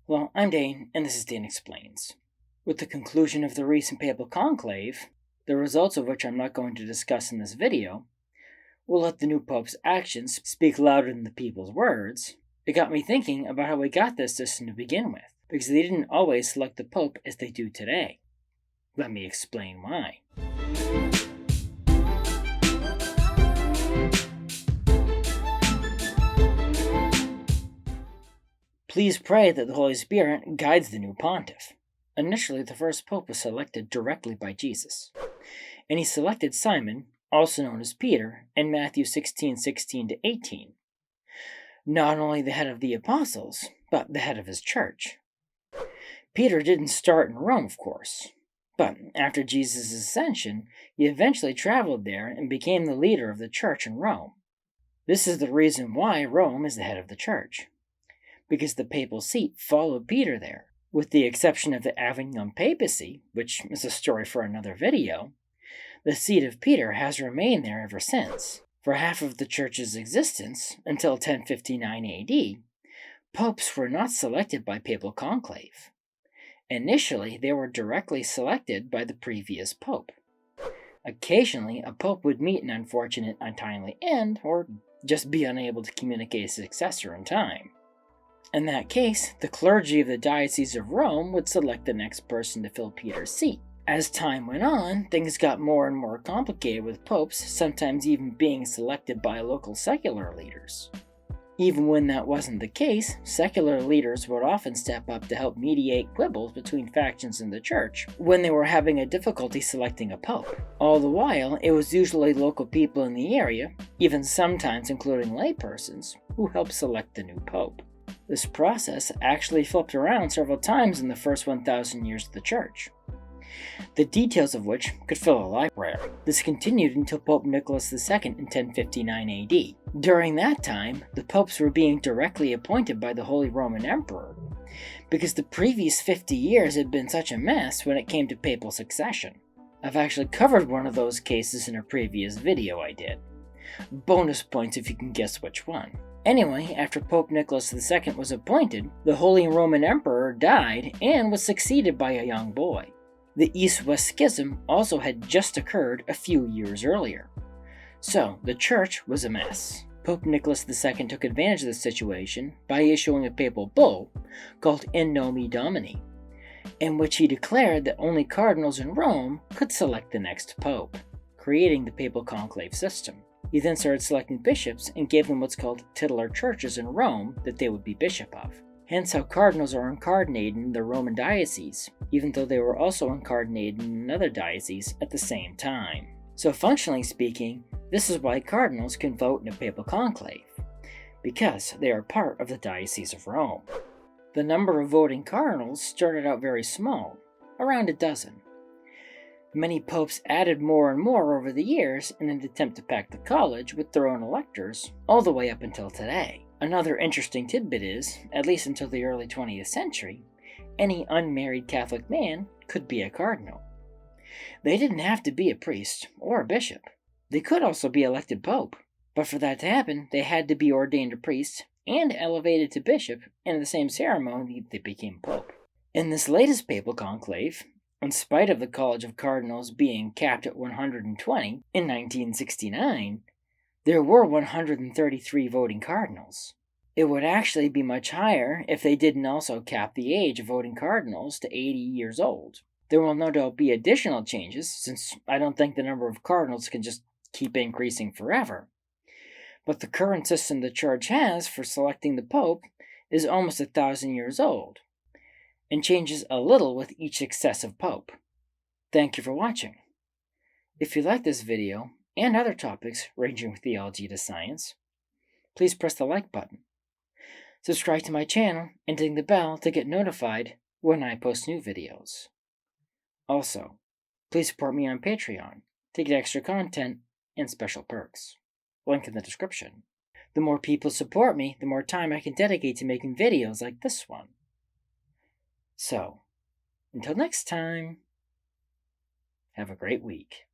Well, I'm Dane, and this is Dane Explains. With the conclusion of the recent papal conclave, the results of which I'm not going to discuss in this video, we'll let the new pope's actions speak louder than the people's words. It got me thinking about how we got this system to begin with, because they didn't always select the pope as they do today. Let me explain why. Please pray that the Holy Spirit guides the new pontiff. Initially, the first pope was selected directly by Jesus, and he selected Simon, also known as Peter, in Matthew 16:16-18. Not only the head of the apostles, but the head of his church. Peter didn't start in Rome, of course, but after Jesus' ascension, he eventually traveled there and became the leader of the church in Rome. This is the reason why Rome is the head of the church, because the papal seat followed Peter there. With the exception of the Avignon papacy, which is a story for another video, the seat of Peter has remained there ever since. For half of the church's existence, until 1059 AD, popes were not selected by papal conclave. Initially, they were directly selected by the previous pope. Occasionally, a pope would meet an unfortunate, untimely end, or just be unable to communicate a successor in time. In that case, the clergy of the Diocese of Rome would select the next person to fill Peter's seat. As time went on, things got more and more complicated with popes sometimes even being selected by local secular leaders. Even when that wasn't the case, secular leaders would often step up to help mediate quibbles between factions in the church when they were having a difficulty selecting a pope. All the while, it was usually local people in the area, even sometimes including laypersons, who helped select the new pope. This process actually flipped around several times in the first 1,000 years of the church, the details of which could fill a library. This continued until Pope Nicholas II in 1059 AD. During that time, the popes were being directly appointed by the Holy Roman Emperor, because the previous 50 years had been such a mess when it came to papal succession. I've actually covered one of those cases in a previous video I did. Bonus points if you can guess which one. Anyway, after Pope Nicholas II was appointed, the Holy Roman Emperor died and was succeeded by a young boy. The East-West Schism also had just occurred a few years earlier. So, the church was a mess. Pope Nicholas II took advantage of the situation by issuing a papal bull called In Nomine Domini, in which he declared that only cardinals in Rome could select the next pope, creating the papal conclave system. He then started selecting bishops and gave them what's called titular churches in Rome that they would be bishop of. Hence how cardinals are incarnated in the Roman diocese, even though they were also incarnated in another diocese at the same time. So functionally speaking, this is why cardinals can vote in a papal conclave, because they are part of the Diocese of Rome. The number of voting cardinals started out very small, around a dozen. Many popes added more and more over the years in an attempt to pack the college with their own electors, all the way up until today. Another interesting tidbit is, at least until the early 20th century, any unmarried Catholic man could be a cardinal. They didn't have to be a priest or a bishop. They could also be elected pope, but for that to happen, they had to be ordained a priest and elevated to bishop, and in the same ceremony, they became pope. In this latest papal conclave, in spite of the College of Cardinals being capped at 120 in 1969, there were 133 voting cardinals. It would actually be much higher if they didn't also cap the age of voting cardinals to 80 years old. There will no doubt be additional changes, since I don't think the number of cardinals can just keep increasing forever. But the current system the Church has for selecting the Pope is almost 1,000 years old, and changes a little with each successive Pope. Thank you for watching. If you like this video, and other topics ranging from theology to science, please press the like button. Subscribe to my channel and ding the bell to get notified when I post new videos. Also, please support me on Patreon to get extra content and special perks. Link in the description. The more people support me, the more time I can dedicate to making videos like this one. So, until next time, have a great week.